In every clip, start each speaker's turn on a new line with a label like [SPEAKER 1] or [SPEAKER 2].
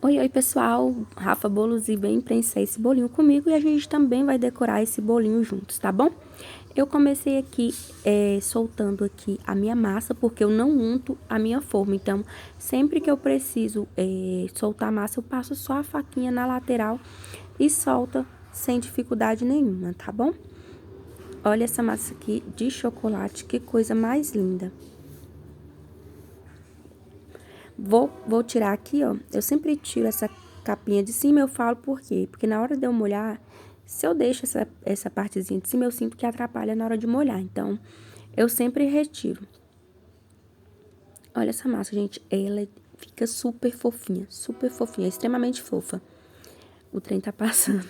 [SPEAKER 1] Oi, oi pessoal, Rafa Bolos e vem prensar esse bolinho comigo e a gente também vai decorar esse bolinho juntos, tá bom? Eu comecei aqui soltando aqui a minha massa porque eu não unto a minha forma, então sempre que eu preciso soltar a massa eu passo só a faquinha na lateral e solta sem dificuldade nenhuma, tá bom? Olha essa massa aqui de chocolate, que coisa mais linda. Vou tirar aqui, ó. Eu sempre tiro essa capinha de cima, eu falo por quê? Porque na hora de eu molhar, se eu deixo essa partezinha de cima, eu sinto que atrapalha na hora de molhar. Então, eu sempre retiro. Olha essa massa, gente. Ela fica super fofinha, extremamente fofa. O trem tá passando.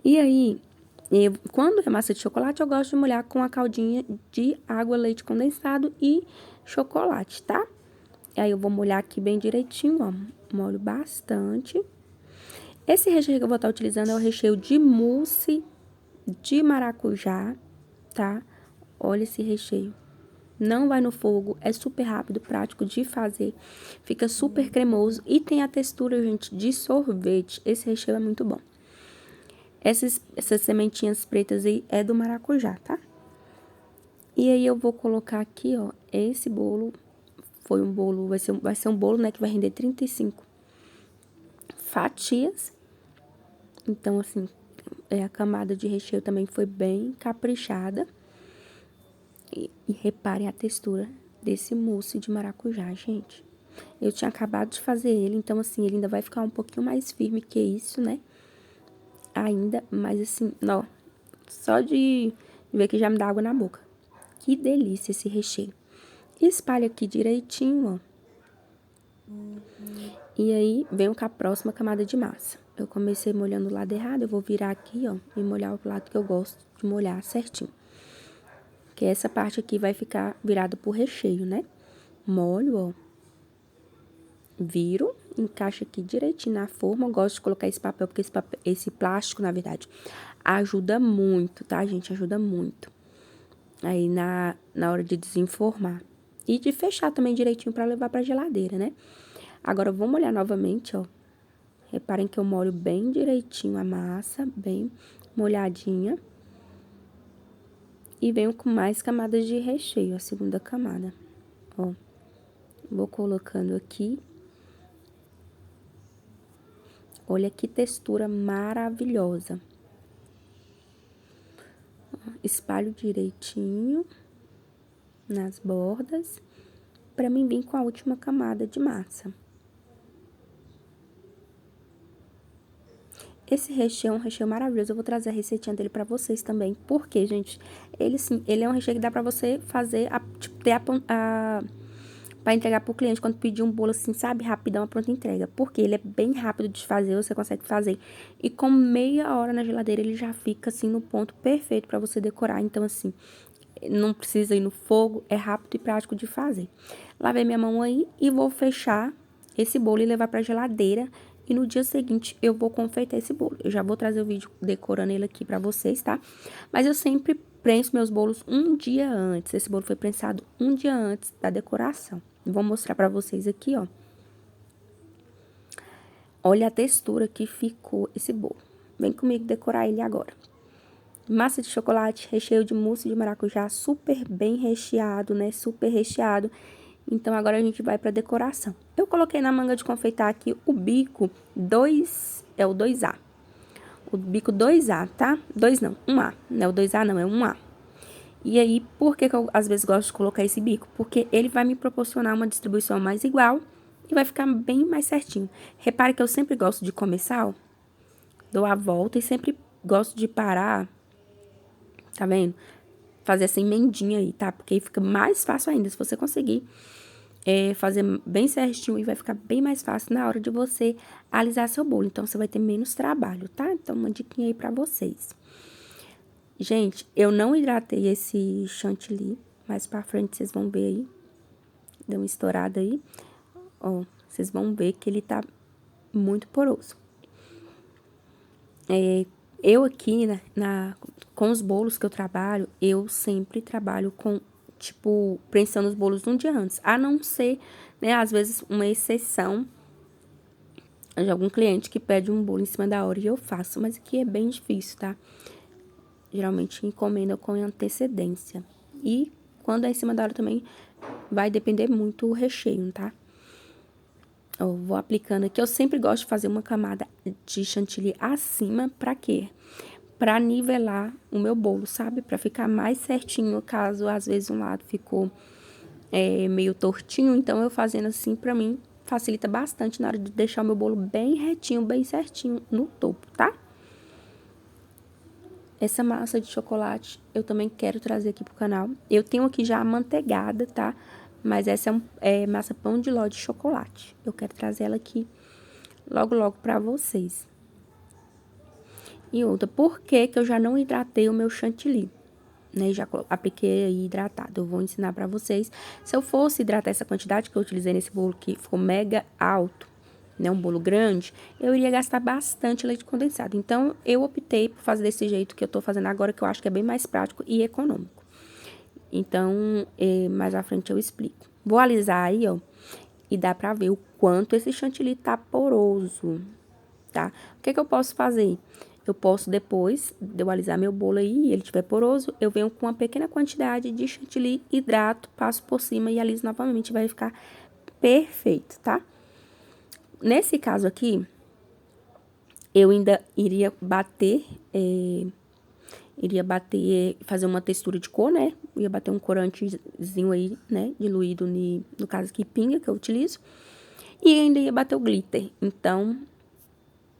[SPEAKER 1] E aí, quando é massa de chocolate, eu gosto de molhar com a caldinha de água, leite condensado e chocolate, tá? Aí eu vou molhar aqui bem direitinho, ó. Molho bastante. Esse recheio que eu vou estar utilizando é o recheio de mousse de maracujá, tá? Olha esse recheio. Não vai no fogo, é super rápido, prático de fazer. Fica super cremoso e tem a textura, gente, de sorvete. Esse recheio é muito bom. Essas sementinhas pretas aí é do maracujá, tá? E aí eu vou colocar aqui, ó, esse bolo. Foi um bolo, vai ser um bolo, né, que vai render 35 fatias. Então, assim, a camada de recheio também foi bem caprichada. E reparem a textura desse mousse de maracujá, gente. Eu tinha acabado de fazer ele, então, assim, ele ainda vai ficar um pouquinho mais firme que isso, né? Ainda, mas assim, ó, só de ver que já me dá água na boca. Que delícia esse recheio. Espalha aqui direitinho, ó. E aí, venho com a próxima camada de massa. Eu comecei molhando o lado errado, eu vou virar aqui, ó, e molhar o lado que eu gosto de molhar certinho. Que essa parte aqui vai ficar virada pro recheio, né? Molho, ó. Viro, encaixa aqui direitinho na forma. Eu gosto de colocar esse papel, porque esse plástico, na verdade, ajuda muito, tá, gente? Ajuda muito. Aí, na hora de desenformar. E de fechar também direitinho pra levar pra geladeira, né? Agora, eu vou molhar novamente, ó. Reparem que eu molho bem direitinho a massa, bem molhadinha. E venho com mais camadas de recheio, a segunda camada, ó. Vou colocando aqui. Olha que textura maravilhosa. Espalho direitinho nas bordas, pra mim vir com a última camada de massa. Esse recheio é um recheio maravilhoso, eu vou trazer a receitinha dele pra vocês também, porque, gente, ele sim, ele é um recheio que dá pra você fazer, tipo, ter pra entregar pro cliente quando pedir um bolo assim, sabe, rapidão, a pronta entrega. Porque ele é bem rápido de fazer, você consegue fazer. E com meia hora na geladeira, ele já fica assim no ponto perfeito pra você decorar. Então, assim, não precisa ir no fogo, é rápido e prático de fazer. Lavei minha mão aí e vou fechar esse bolo e levar pra geladeira. E no dia seguinte eu vou confeitar esse bolo. Eu já vou trazer o vídeo decorando ele aqui pra vocês, tá? Mas eu sempre prenso meus bolos um dia antes. Esse bolo foi prensado um dia antes da decoração. Vou mostrar pra vocês aqui, ó. Olha a textura que ficou esse bolo. Vem comigo decorar ele agora. Massa de chocolate, recheio de mousse de maracujá, super bem recheado, né? Super recheado. Então, agora a gente vai pra decoração. Eu coloquei na manga de confeitar aqui o bico 2, é o 2A. O bico 2A, tá? 2 não, 1A. Não é o 2A não, é 1A. E aí, por que eu às vezes gosto de colocar esse bico? Porque ele vai me proporcionar uma distribuição mais igual e vai ficar bem mais certinho. Repare que eu sempre gosto de começar, ó, dou a volta e sempre gosto de parar, tá vendo? Fazer essa emendinha aí, tá? Porque aí fica mais fácil ainda, se você conseguir fazer bem certinho e vai ficar bem mais fácil na hora de você alisar seu bolo. Então, você vai ter menos trabalho, tá? Então, uma diquinha aí pra vocês. Gente, eu não hidratei esse chantilly, mais pra frente vocês vão ver aí. Deu uma estourada aí. Ó, vocês vão ver que ele tá muito poroso. Eu aqui, com os bolos que eu trabalho, eu sempre trabalho com, tipo, prensando os bolos um dia antes. A não ser, né, às vezes uma exceção, de algum cliente que pede um bolo em cima da hora e eu faço, mas aqui é bem difícil, tá? Geralmente encomenda com antecedência. E quando é em cima da hora também vai depender muito o recheio, tá? Eu vou aplicando aqui. Eu sempre gosto de fazer uma camada de chantilly acima, pra quê? Pra nivelar o meu bolo, sabe? Pra ficar mais certinho, caso às vezes um lado ficou meio tortinho. Então, eu fazendo assim, pra mim, facilita bastante na hora de deixar o meu bolo bem retinho, bem certinho no topo, tá? Essa massa de chocolate eu também quero trazer aqui pro canal. Eu tenho aqui já amanteigada, tá? Mas essa é massa pão de ló de chocolate. Eu quero trazer ela aqui logo, logo pra vocês. E outra, por que que eu já não hidratei o meu chantilly? Né, já apliquei aí hidratado. Eu vou ensinar pra vocês. Se eu fosse hidratar essa quantidade que eu utilizei nesse bolo, que ficou mega alto, né, um bolo grande, eu iria gastar bastante leite condensado. Então, eu optei por fazer desse jeito que eu tô fazendo agora, que eu acho que é bem mais prático e econômico. Então, mais à frente eu explico. Vou alisar aí, ó, e dá pra ver o quanto esse chantilly tá poroso, tá? O que que eu posso fazer? Eu posso, depois de eu alisar meu bolo aí, e ele estiver poroso, eu venho com uma pequena quantidade de chantilly, hidrato, passo por cima e aliso novamente, vai ficar perfeito, tá? Nesse caso aqui, eu ainda iria bater, fazer uma textura de cor, né? Ia bater um corantezinho aí, né? Diluído, no caso aqui, pinga, que eu utilizo. E ainda ia bater o glitter. Então,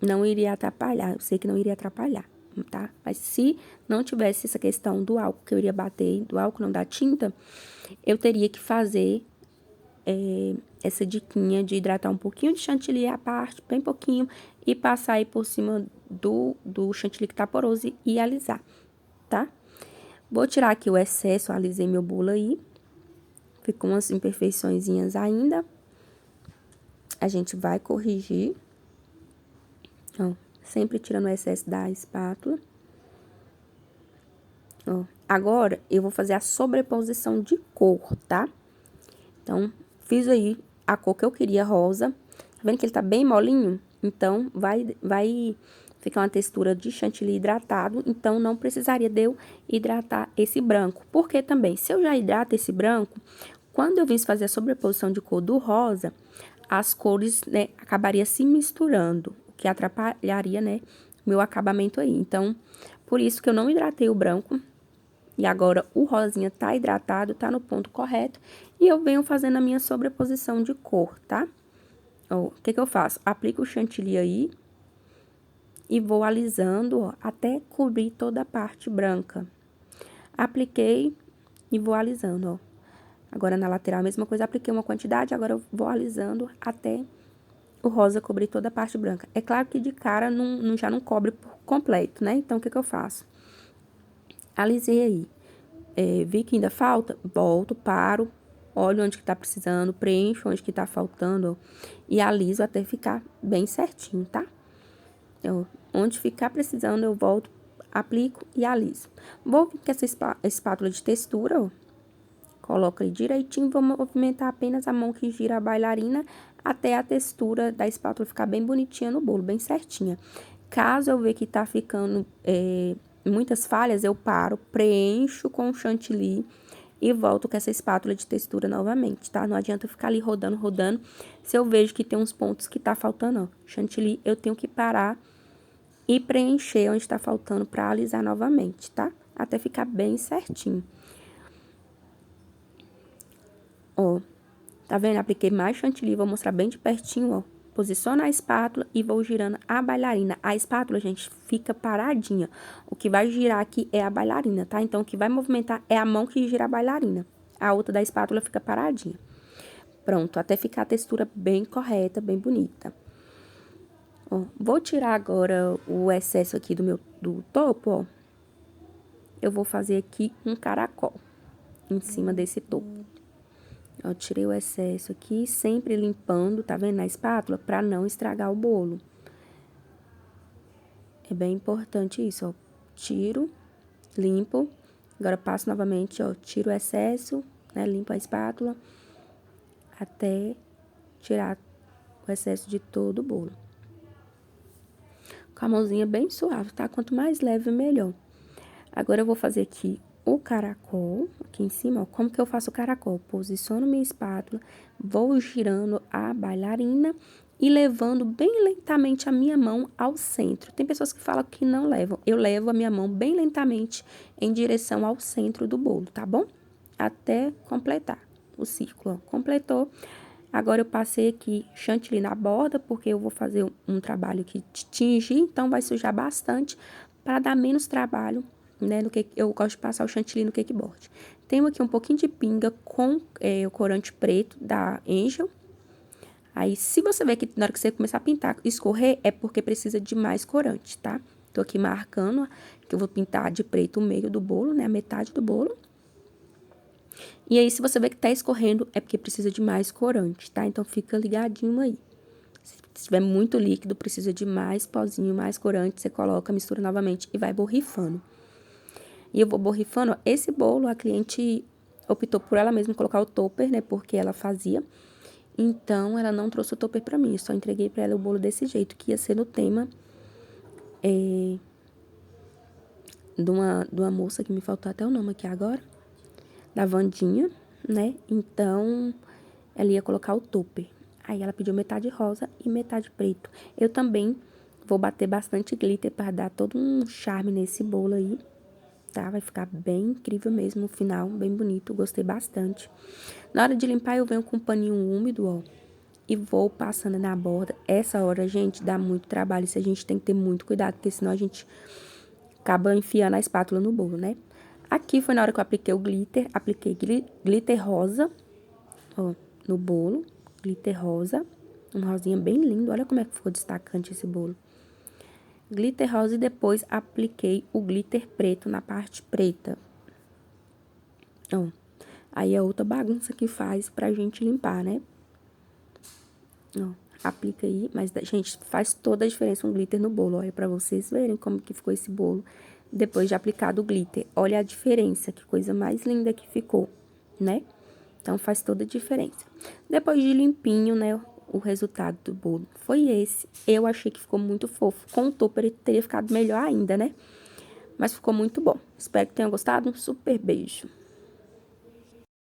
[SPEAKER 1] não iria atrapalhar. Eu sei que não iria atrapalhar, tá? Mas se não tivesse essa questão do álcool, que eu iria bater, do álcool não da tinta, eu teria que fazer essa diquinha de hidratar um pouquinho de chantilly à parte, bem pouquinho, e passar aí por cima do chantilly que tá poroso e alisar, tá? Vou tirar aqui o excesso, alisei meu bolo aí. Ficou umas imperfeiçõezinhas ainda. A gente vai corrigir. Ó, sempre tirando o excesso da espátula. Ó, agora, eu vou fazer a sobreposição de cor, tá? Então, fiz aí a cor que eu queria, rosa. Tá vendo que ele tá bem molinho? Então, vai ficar uma textura de chantilly hidratado. Então, não precisaria de eu hidratar esse branco. Porque também, se eu já hidrato esse branco, quando eu vim fazer a sobreposição de cor do rosa, as cores, né, acabaria se misturando, o que atrapalharia, né, meu acabamento aí. Então, por isso que eu não hidratei o branco. E agora, o rosinha tá hidratado, tá no ponto correto. E eu venho fazendo a minha sobreposição de cor, tá? Ó, o que que eu faço? Aplico o chantilly aí. E vou alisando, ó, até cobrir toda a parte branca. Apliquei e vou alisando, ó. Agora, na lateral, a mesma coisa. Apliquei uma quantidade, agora eu vou alisando até o rosa cobrir toda a parte branca. É claro que de cara já não cobre por completo, né? Então, o que que eu faço? Alisei aí. Vi que ainda falta, volto, paro, olho onde que tá precisando, preencho onde que tá faltando, ó, e aliso até ficar bem certinho, tá? Onde ficar precisando, eu volto, aplico e aliso. Vou vir com essa espátula de textura, ó, coloco aí direitinho, vou movimentar apenas a mão que gira a bailarina até a textura da espátula ficar bem bonitinha no bolo, bem certinha. Caso eu ver que tá ficando muitas falhas, eu paro, preencho com chantilly e volto com essa espátula de textura novamente, tá? Não adianta eu ficar ali rodando, rodando. Se eu vejo que tem uns pontos que tá faltando, ó, chantilly, eu tenho que parar e preencher onde tá faltando pra alisar novamente, tá? Até ficar bem certinho. Ó, tá vendo? Apliquei mais chantilly, vou mostrar bem de pertinho, ó. Posiciono a espátula e vou girando a bailarina. A espátula, gente, fica paradinha. O que vai girar aqui é a bailarina, tá? Então, o que vai movimentar é a mão que gira a bailarina. A outra da espátula fica paradinha. Pronto, até ficar a textura bem correta, bem bonita. Ó, vou tirar agora o excesso aqui do topo, ó. Eu vou fazer aqui um caracol em cima desse topo. Eu tirei o excesso aqui, sempre limpando, tá vendo, na espátula, pra não estragar o bolo. É bem importante isso, ó. Tiro, limpo, agora passo novamente, ó, tiro o excesso, né, limpo a espátula, até tirar o excesso de todo o bolo. com a mãozinha bem suave, tá? Quanto mais leve, melhor. Agora, eu vou fazer aqui o caracol, aqui em cima, ó. Como que eu faço o caracol? Posiciono minha espátula, vou girando a bailarina e levando bem lentamente a minha mão ao centro. Tem pessoas que falam que não levam. Eu levo a minha mão bem lentamente em direção ao centro do bolo, tá bom? Até completar o círculo, ó. Completou. Agora, eu passei aqui chantilly na borda, porque eu vou fazer um trabalho aqui de tingir, então vai sujar bastante para dar menos trabalho, né? No que eu gosto de passar o chantilly no cakeboard. Tenho aqui um pouquinho de pinga com o corante preto da Angel. Aí, se você ver que na hora que você começar a pintar, escorrer, é porque precisa de mais corante, tá? Tô aqui marcando que eu vou pintar de preto o meio do bolo, né? A metade do bolo. E aí, se você ver que tá escorrendo, é porque precisa de mais corante, tá? Então, fica ligadinho aí. Se tiver muito líquido, precisa de mais pozinho, mais corante, você coloca, mistura novamente e vai borrifando. E eu vou borrifando, ó. Esse bolo, a cliente optou por ela mesma colocar o topper, né? Porque ela fazia. Então, ela não trouxe o topper pra mim. Eu só entreguei pra ela o bolo desse jeito, que ia ser no tema de uma moça que me faltou até o nome aqui agora. Da Wandinha, né? Então, ela ia colocar o topper. Aí, ela pediu metade rosa e metade preto. Eu também vou bater bastante glitter para dar todo um charme nesse bolo aí, tá? Vai ficar bem incrível mesmo no final, bem bonito, gostei bastante. Na hora de limpar, eu venho com um paninho úmido, ó, e vou passando na borda. Essa hora, gente, dá muito trabalho, isso a gente tem que ter muito cuidado, porque senão a gente acaba enfiando a espátula no bolo, né? Aqui foi na hora que eu apliquei o glitter, apliquei glitter rosa, ó, no bolo, glitter rosa, um rosinha bem lindo, olha como é que ficou destacante esse bolo. Glitter rosa e depois apliquei o glitter preto na parte preta. Ó, aí é outra bagunça que faz pra gente limpar, né? Ó, aplica aí, mas, gente, faz toda a diferença um glitter no bolo, olha, pra vocês verem como que ficou esse bolo depois de aplicado o glitter. Olha a diferença, que coisa mais linda que ficou, né? Então, faz toda a diferença. Depois de limpinho, né, o resultado do bolo foi esse. Eu achei que ficou muito fofo. Com o topper teria ficado melhor ainda, né? Mas ficou muito bom. Espero que tenham gostado. Um super beijo.